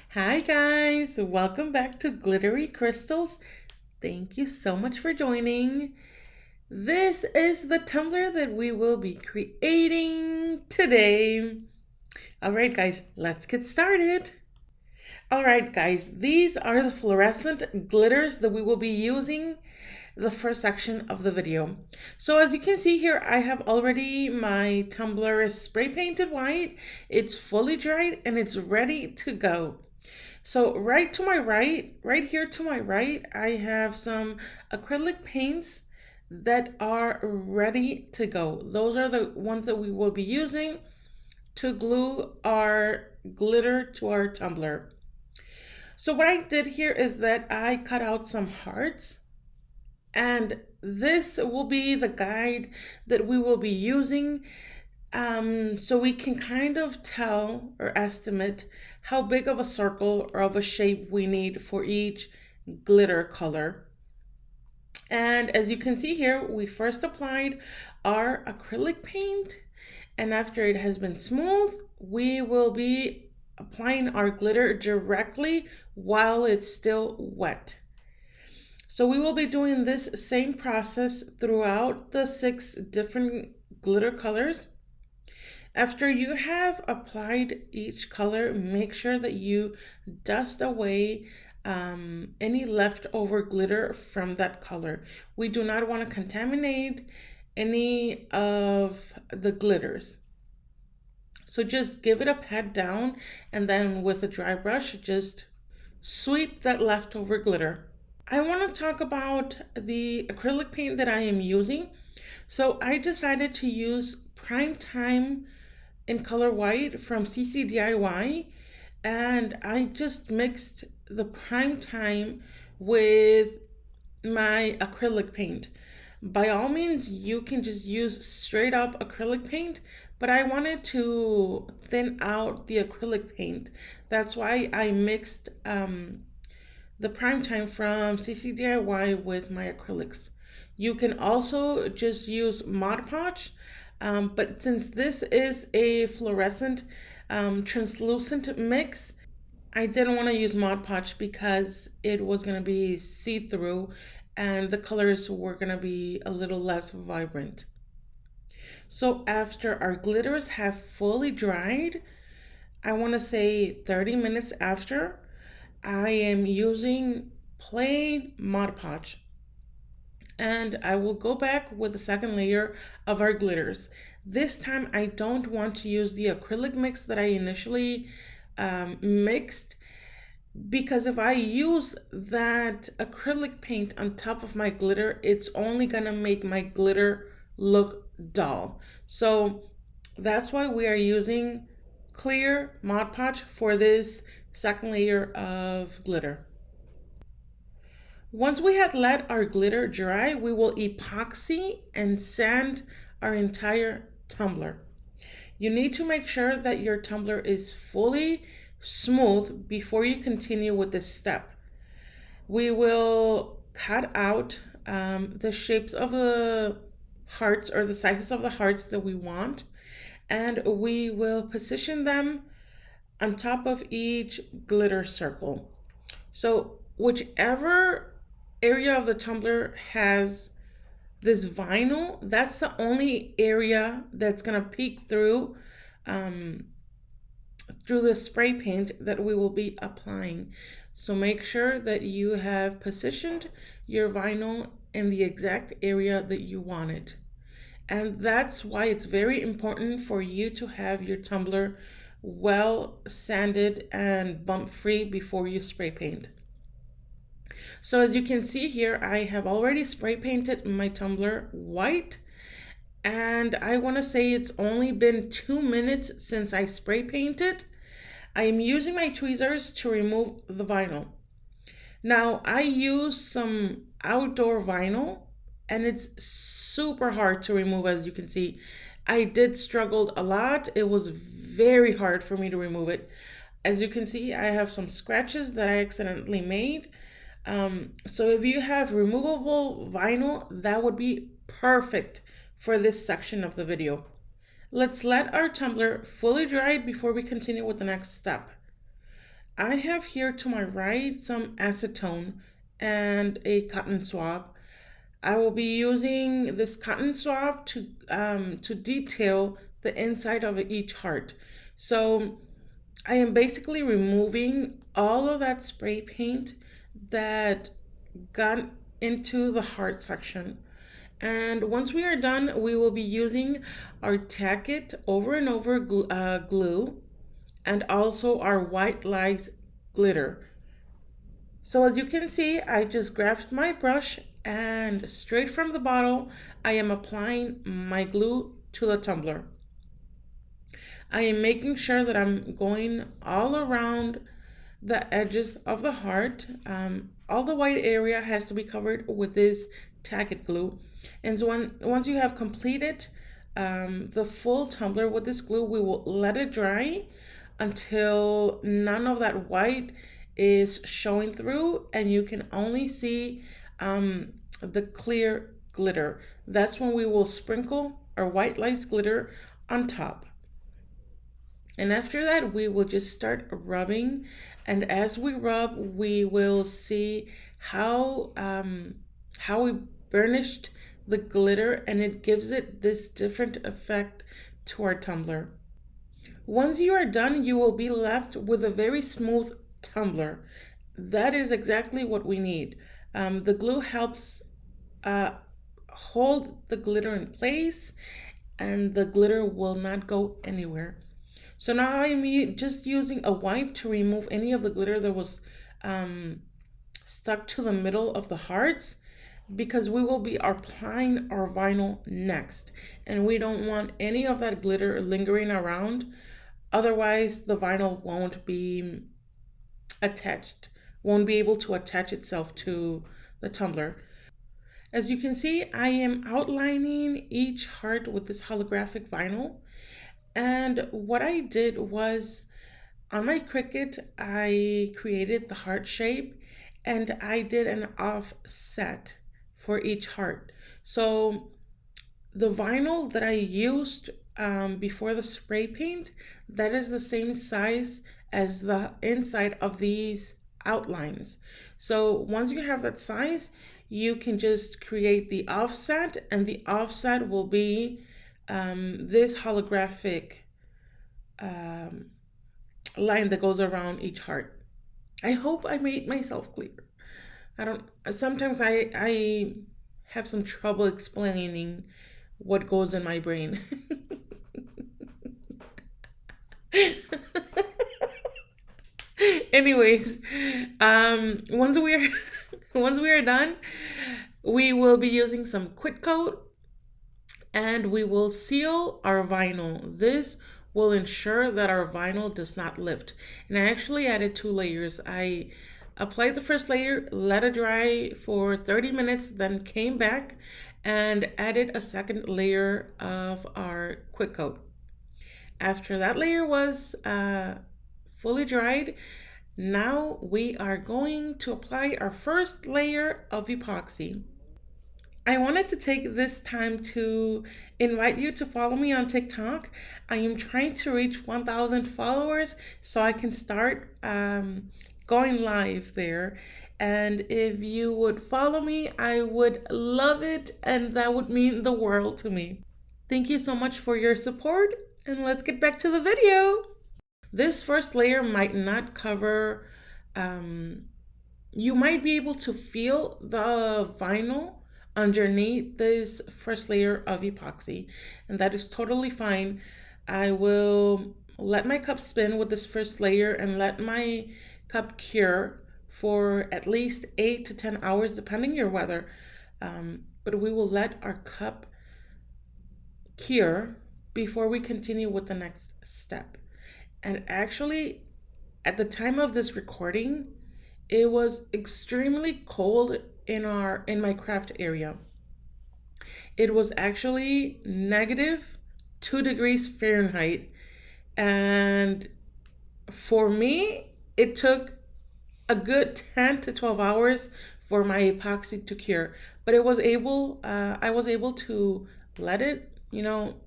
Hi guys, welcome back to Glittery Crystals. Thank you so much for joining. This is the tumbler that we will be creating today. All right guys, let's get started. All right guys, these are the fluorescent glitters that we will be using the first section of the video. So as you can see here, I have already my tumbler spray painted white. It's fully dried and it's ready to go. So right to my right, right here to my right, I have some acrylic paints that are ready to go. Those are the ones that we will be using to glue our glitter to our tumbler. So what I did here is that I cut out some hearts, and this will be the guide that we will be using so we can kind of tell or estimate how big of a circle or of a shape we need for each glitter color. And as you can see here, we first applied our acrylic paint, and after it has been smooth, we will be applying our glitter directly while it's still wet. So we will be doing this same process throughout the 6 different glitter colors. After you have applied each color, make sure that you dust away any leftover glitter from that color. We do not want to contaminate any of the glitters. So just give it a pat down, and then with a dry brush, just sweep that leftover glitter. I want to talk about the acrylic paint that I am using. So I decided to use Prime Time in color white from CC DIY, and I just mixed the Prime Time with my acrylic paint. By all means, you can just use straight up acrylic paint, but I wanted to thin out the acrylic paint. That's why I mixed the Prime Time from CC DIY with my acrylics. You can also just use Mod Podge, but since this is a fluorescent translucent mix, I didn't want to use Mod Podge because it was going to be see-through and the colors were going to be a little less vibrant. So after our glitters have fully dried, I want to say 30 minutes after, I am using plain Mod Podge. And I will go back with the second layer of our glitters. This time I don't want to use the acrylic mix that I initially mixed, because if I use that acrylic paint on top of my glitter, it's only gonna make my glitter look dull. So that's why we are using clear Mod Podge for this second layer of glitter. Once we had let our glitter dry, we will epoxy and sand our entire tumbler. You need to make sure that your tumbler is fully smooth before you continue with this step. We will cut out the shapes of the hearts or the sizes of the hearts that we want, and we will position them on top of each glitter circle. So whichever area of the tumbler has this vinyl, that's the only area that's gonna peek through the spray paint that we will be applying. So make sure that you have positioned your vinyl in the exact area that you want it. And that's why it's very important for you to have your tumbler well sanded and bump free before you spray paint. So as you can see here, I have already spray painted my tumbler white, and I want to say it's only been 2 minutes since I spray painted. I am using my tweezers to remove the vinyl. Now I use some outdoor vinyl and it's super hard to remove. As you can see, I did struggle a lot. It was very hard for me to remove it. As you can see, I have some scratches that I accidentally made. So if you have removable vinyl, that would be perfect for this section of the video. Let's let our tumbler fully dry before we continue with the next step. I have here to my right some acetone and a cotton swab. I will be using this cotton swab to detail the inside of each heart. So I am basically removing all of that spray paint that got into the heart section. And once we are done, we will be using our Tack It over and over glue and also our White Lies glitter. So as you can see, I just grabbed my brush and straight from the bottle, I am applying my glue to the tumbler. I am making sure that I'm going all around the edges of the heart. All the white area has to be covered with this Tack It glue. And so once you have completed the full tumbler with this glue, we will let it dry until none of that white is showing through and you can only see the clear glitter. That's when we will sprinkle our White Lies glitter on top. And after that, we will just start rubbing. And as we rub, we will see how we burnished the glitter, and it gives it this different effect to our tumbler. Once you are done, you will be left with a very smooth tumbler. That is exactly what we need. The glue helps hold the glitter in place, and the glitter will not go anywhere. So now I'm just using a wipe to remove any of the glitter that was stuck to the middle of the hearts, because we will be applying our vinyl next. And we don't want any of that glitter lingering around. Otherwise, the vinyl won't be able to attach itself to the tumbler. As you can see, I am outlining each heart with this holographic vinyl. And what I did was, on my Cricut, I created the heart shape and I did an offset for each heart. So the vinyl that I used before the spray paint, that is the same size as the inside of these outlines. So once you have that size, you can just create the offset, and the offset will be this holographic line that goes around each heart. I hope I made myself clear. Sometimes I have some trouble explaining what goes in my brain. Anyways, once we are done, we will be using some quick coat and we will seal our vinyl. This will ensure that our vinyl does not lift. And I actually added 2 layers. I applied the first layer, let it dry for 30 minutes, then came back and added a second layer of our quick coat. After that layer was fully dried, now we are going to apply our first layer of epoxy. I wanted to take this time to invite you to follow me on TikTok. I am trying to reach 1,000 followers so I can start going live there. And if you would follow me, I would love it, and that would mean the world to me. Thank you so much for your support, and let's get back to the video. This first layer might not cover, you might be able to feel the vinyl underneath this first layer of epoxy, and that is totally fine. I will let my cup spin with this first layer and let my cup cure for at least 8 to 10 hours, depending your weather. But we will let our cup cure before we continue with the next step. And actually, at the time of this recording, it was extremely cold in my craft area. It was actually -2 degrees Fahrenheit. And for me, it took a good 10 to 12 hours for my epoxy to cure. But I was able to let it,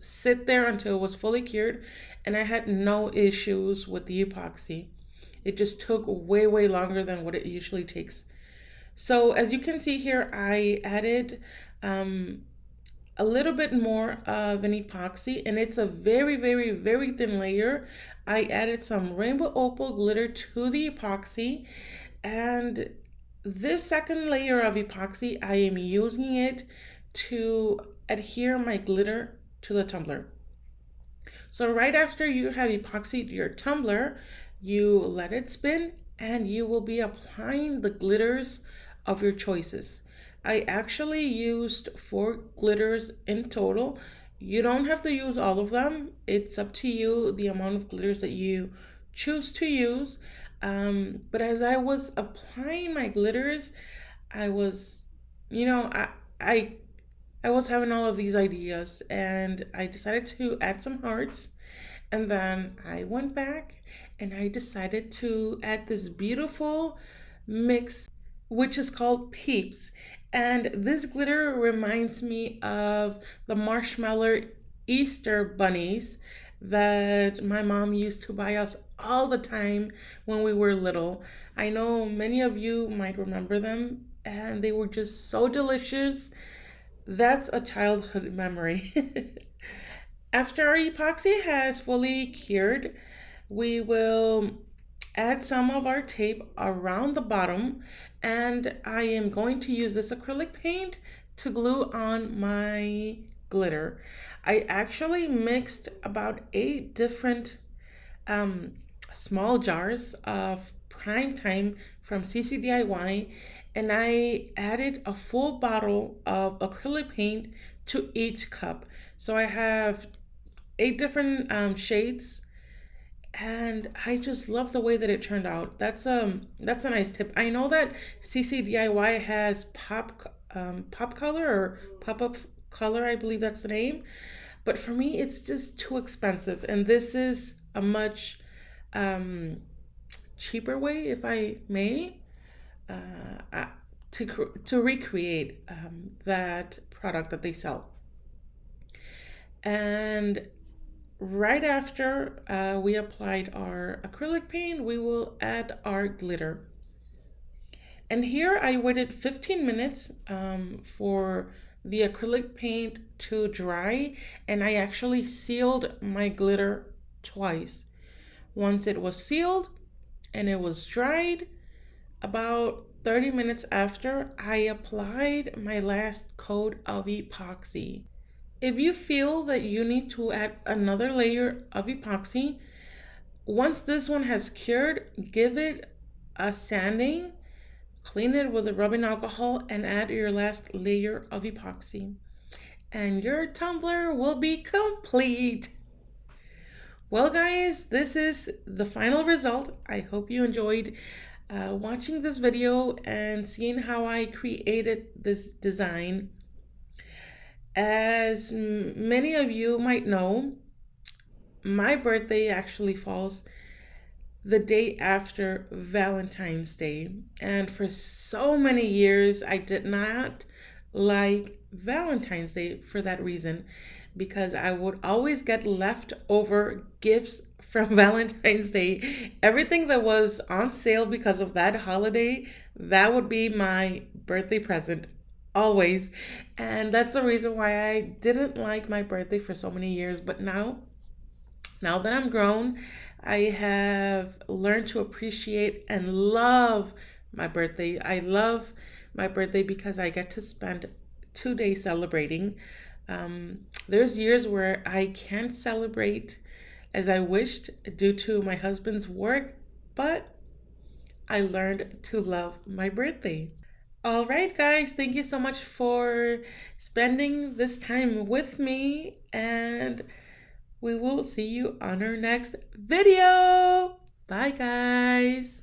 sit there until it was fully cured, and I had no issues with the epoxy. It just took way, way longer than what it usually takes. So as you can see here, I added a little bit more of an epoxy, and it's a very, very, very thin layer. I added some rainbow opal glitter to the epoxy, and this second layer of epoxy, I am using it to adhere my glitter to the tumbler. So right after you have epoxied your tumbler, you let it spin and you will be applying the glitters of your choices. I actually used 4 glitters in total. You don't have to use all of them. It's up to you the amount of glitters that you choose to use. But as I was applying my glitters, I was, you know, I I was having all of these ideas, and I decided to add some hearts, and then I went back and I decided to add this beautiful mix which is called Peeps. And this glitter reminds me of the marshmallow Easter bunnies that my mom used to buy us all the time when we were little. I know many of you might remember them, and they were just so delicious. That's a childhood memory. After our epoxy has fully cured, we will add some of our tape around the bottom, and I am going to use this acrylic paint to glue on my glitter. I actually mixed about 8 different small jars of prime time from CCDIY, and I added a full bottle of acrylic paint to each cup. So I have 8 different shades, and I just love the way that it turned out. That's a nice tip. I know that CCDIY has pop color or pop up color, I believe that's the name, but for me it's just too expensive, and this is a much cheaper way, if I may, to recreate that product that they sell. And right after we applied our acrylic paint, we will add our glitter. And here I waited 15 minutes for the acrylic paint to dry, and I actually sealed my glitter twice. Once it was sealed and it was dried, about 30 minutes after, I applied my last coat of epoxy. If you feel that you need to add another layer of epoxy, once this one has cured, give it a sanding, clean it with a rubbing alcohol, and add your last layer of epoxy. And your tumbler will be complete. Well, guys, this is the final result. I hope you enjoyed watching this video and seeing how I created this design. As many of you might know, my birthday actually falls the day after Valentine's Day. And for so many years, I did not like Valentine's Day for that reason, because I would always get leftover gifts from Valentine's Day. Everything that was on sale because of that holiday, that would be my birthday present. Always. And that's the reason why I didn't like my birthday for so many years. But now that I'm grown, I have learned to appreciate and love my birthday. I love my birthday because I get to spend 2 days celebrating. There's years where I can't celebrate as I wished due to my husband's work, but I learned to love my birthday. All right, guys, thank you so much for spending this time with me, and we will see you on our next video. Bye, guys.